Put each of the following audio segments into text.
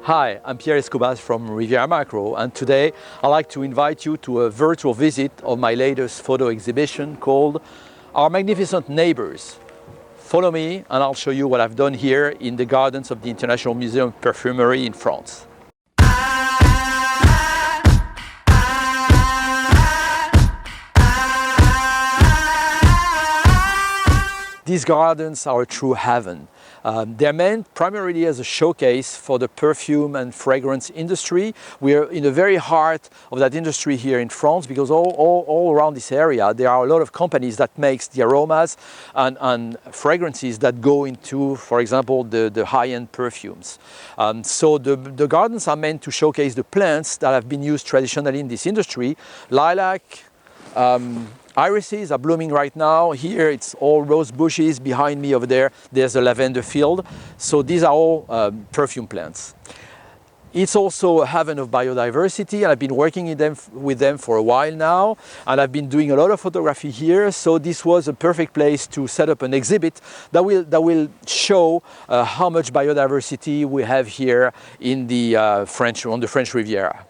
Hi, I'm Pierre Escobar from Riviera Macro, and today I'd like to invite you to a virtual visit of my latest photo exhibition called Our Magnificent Neighbors. Follow me and I'll show you what I've done here in the gardens of the International Museum of Perfumery in France. These gardens are a true heaven. They're meant primarily as a showcase for the perfume and fragrance industry. We're in the very heart of that industry here in France because all around this area there are a lot of companies that makes the aromas and fragrances that go into, for example, the high-end perfumes. So the gardens are meant to showcase the plants that have been used traditionally in this industry. Lilac, irises are blooming right now. Here it's all rose bushes. Behind me over there, there's a lavender field. So these are all perfume plants. It's also a haven of biodiversity, and I've been working with them for a while now, and I've been doing a lot of photography here. So this was a perfect place to set up an exhibit that will show how much biodiversity we have here in the French Riviera.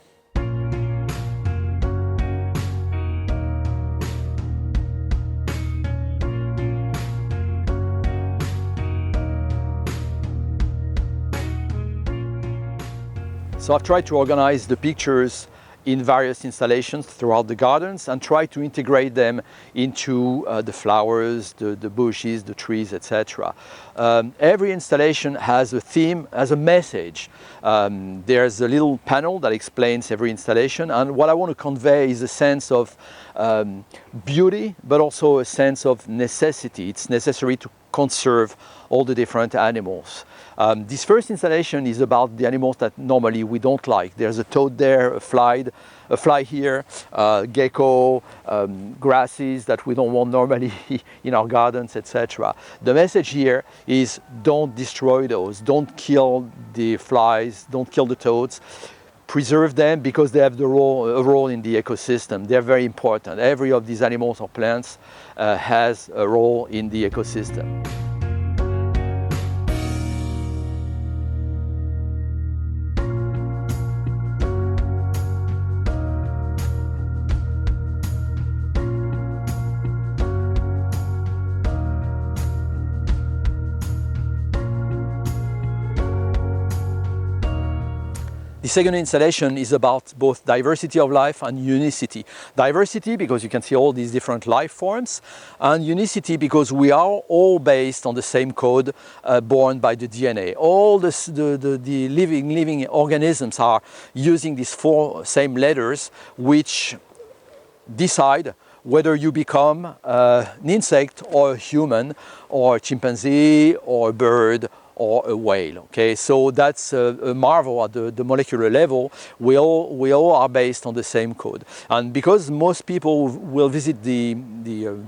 So I've tried to organize the pictures in various installations throughout the gardens and try to integrate them into the flowers, the bushes, the trees, etc. Every installation has a theme, has a message. There's a little panel that explains every installation, and what I want to convey is a sense of beauty, but also a sense of necessity. It's necessary to conserve all the different animals. This first installation is about the animals that normally we don't like. There's a toad there, a fly here, gecko, grasses that we don't want normally in our gardens, etc. The message here is don't destroy those, don't kill the flies, don't kill the toads. Preserve them because they have a role in the ecosystem. They're very important. Every of these animals or plants has a role in the ecosystem. The second installation is about both diversity of life and unicity. Diversity because you can see all these different life forms, and unicity because we are all based on the same code born by the DNA. All the living organisms are using these four same letters which decide whether you become an insect or a human or a chimpanzee or a bird or a whale. Okay, so that's a marvel at the molecular level. We all are based on the same code, and because most people will visit the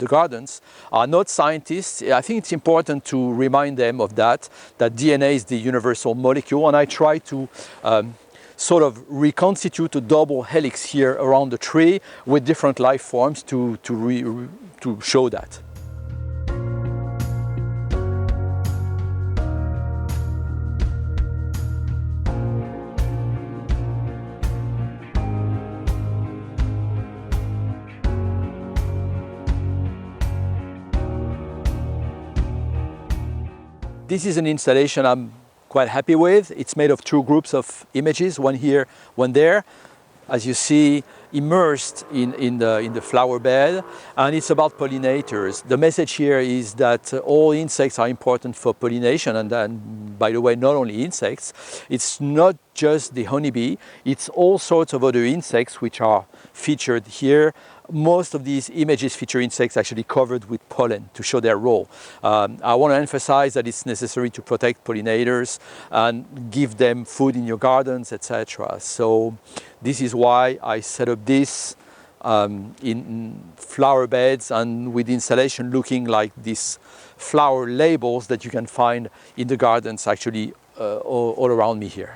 gardens are not scientists, I think it's important to remind them of that DNA is the universal molecule, and I try to sort of reconstitute a double helix here around the tree with different life forms to show that. This is an installation I'm quite happy with. It's made of two groups of images, one here, one there, as you see, immersed in the flower bed, and it's about pollinators. The message here is that all insects are important for pollination, and by the way, not only insects. It's not just the honeybee, it's all sorts of other insects which are featured here. Most of these images feature insects actually covered with pollen to show their role. I want to emphasize that it's necessary to protect pollinators and give them food in your gardens, etc. So this is why I set up this in flower beds and with installation looking like these flower labels that you can find in the gardens actually all around me here.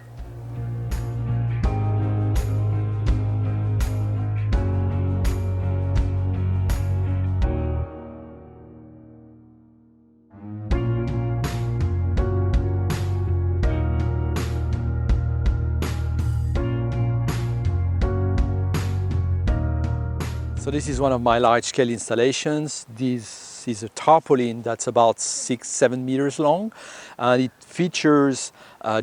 So this is one of my large-scale installations. This is a tarpaulin that's about 6-7 meters long, and it features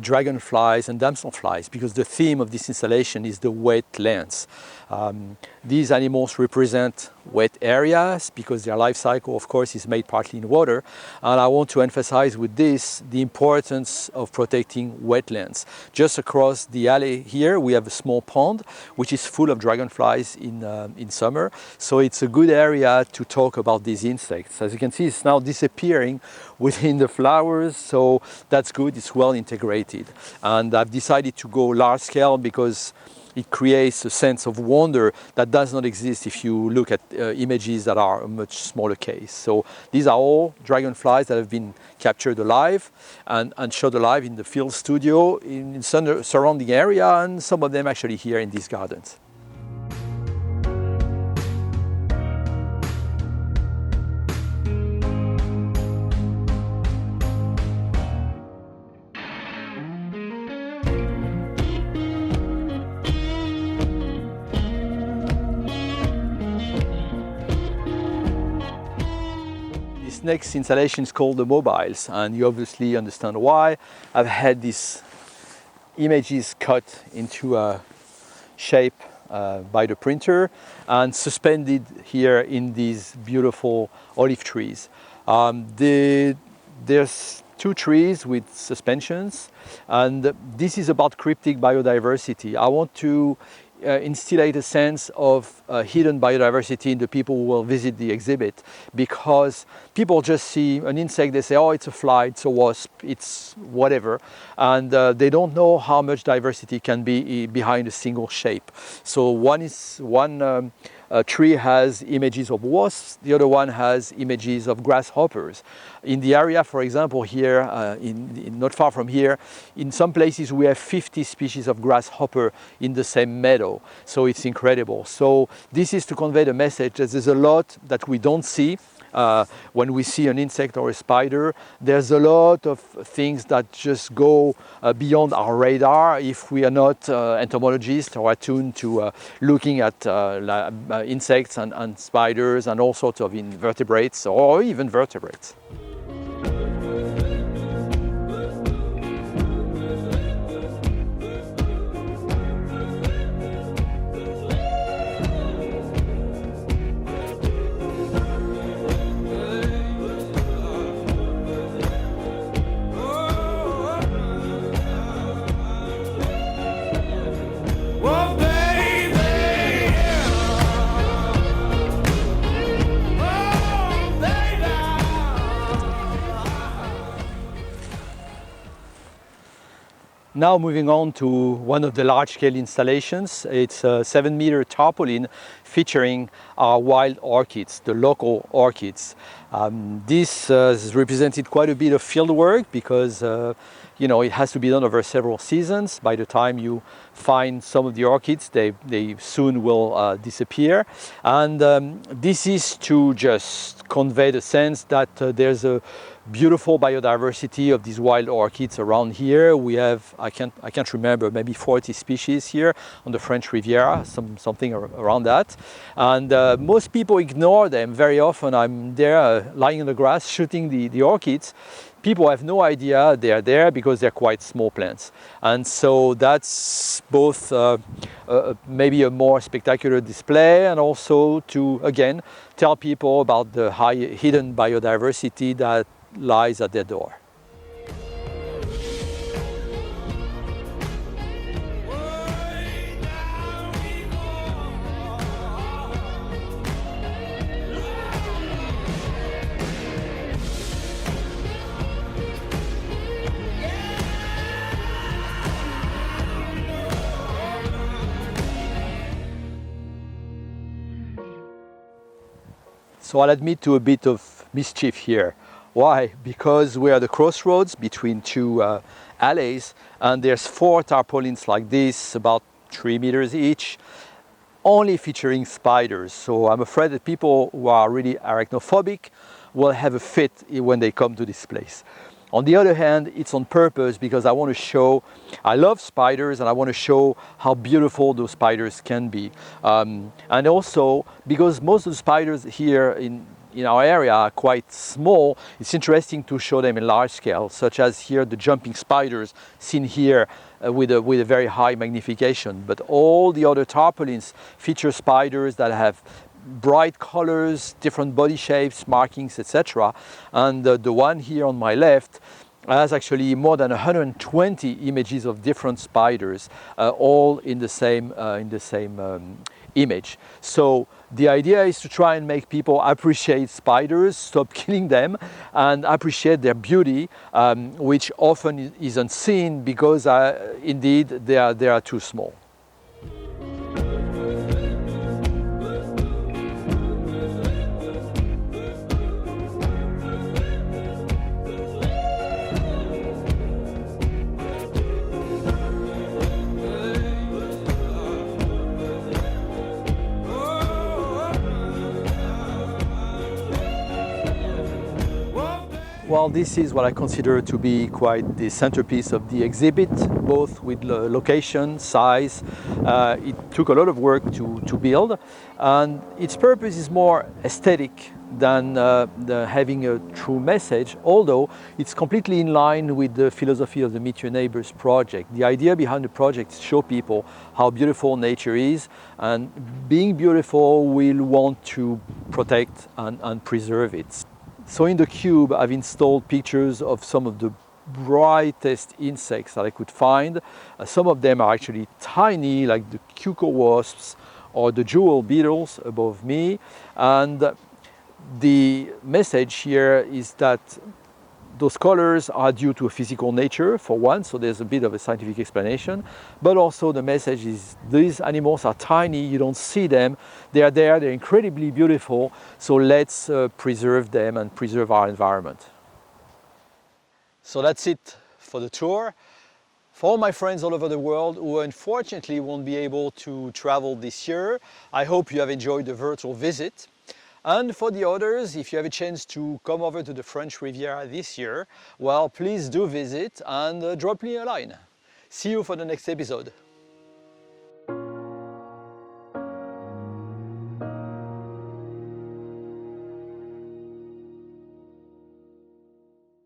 dragonflies and damselflies because the theme of this installation is the wetlands. These animals represent wet areas because their life cycle, of course, is made partly in water. And I want to emphasize with this the importance of protecting wetlands. Just across the alley here, we have a small pond, which is full of dragonflies in summer. So it's a good area to talk about these insects. As you can see, it's now disappearing within the flowers. So that's good, it's well integrated. And I've decided to go large scale because it creates a sense of wonder that does not exist if you look at images that are a much smaller case. So these are all dragonflies that have been captured alive and shot alive in the field studio in surrounding area, and some of them actually here in these gardens. This next installation is called the Mobiles, and you obviously understand why. I've had these images cut into a shape by the printer and suspended here in these beautiful olive trees. There's 2 trees with suspensions, and this is about cryptic biodiversity. I want to instillate a sense of hidden biodiversity in the people who will visit the exhibit, because people just see an insect, they say, oh, it's a fly, it's a wasp, it's whatever, and they don't know how much diversity can be behind a single shape. So one tree has images of wasps, the other one has images of grasshoppers. In the area, for example, here, not far from here, in some places we have 50 species of grasshopper in the same meadow. So it's incredible. So this is to convey the message that there's a lot that we don't see. When we see an insect or a spider, there's a lot of things that just go beyond our radar if we are not entomologists or attuned to looking at insects and spiders and all sorts of invertebrates or even vertebrates. Now moving on to one of the large-scale installations. It's a 7-meter tarpaulin featuring our wild orchids, the local orchids. This has represented quite a bit of field work because it has to be done over several seasons. By the time you find some of the orchids, they soon will disappear. And this is to just convey the sense that there's a beautiful biodiversity of these wild orchids around here. We have, I can't remember, maybe 40 species here on the French Riviera, something around that. And most people ignore them. Very often I'm there lying in the grass shooting the orchids. People have no idea they are there because they're quite small plants. And so that's both maybe a more spectacular display and also to, again, tell people about the hidden biodiversity that lies at their door. So I'll admit to a bit of mischief here. Why? Because we are at the crossroads between 2 alleys, and there's 4 tarpaulins like this, about 3 meters each, only featuring spiders. So I'm afraid that people who are really arachnophobic will have a fit when they come to this place. On the other hand, it's on purpose because I want to show, I love spiders and I want to show how beautiful those spiders can be. And also because most of the spiders here in our area are quite small, it's interesting to show them in large scale, such as here the jumping spiders seen here with a very high magnification. But all the other tarpaulins feature spiders that have bright colors, different body shapes, markings, etc. And the one here on my left has actually more than 120 images of different spiders, all in the same image. So the idea is to try and make people appreciate spiders, stop killing them, and appreciate their beauty, which often isn't seen because indeed they are too small. Well, this is what I consider to be quite the centerpiece of the exhibit, both with location, size. It took a lot of work to build, and its purpose is more aesthetic than having a true message, although it's completely in line with the philosophy of the Meet Your Neighbors project. The idea behind the project is to show people how beautiful nature is, and being beautiful, we'll want to protect and preserve it. So in the cube, I've installed pictures of some of the brightest insects that I could find. Some of them are actually tiny, like the cuckoo wasps or the jewel beetles above me. And the message here is that those colors are due to a physical nature, for one, so there's a bit of a scientific explanation, but also the message is these animals are tiny, you don't see them, they are there, they're incredibly beautiful, so let's preserve them and preserve our environment. So that's it for the tour. For all my friends all over the world who unfortunately won't be able to travel this year, I hope you have enjoyed the virtual visit. And for the others, if you have a chance to come over to the French Riviera this year, well, please do visit and drop me a line. See you for the next episode.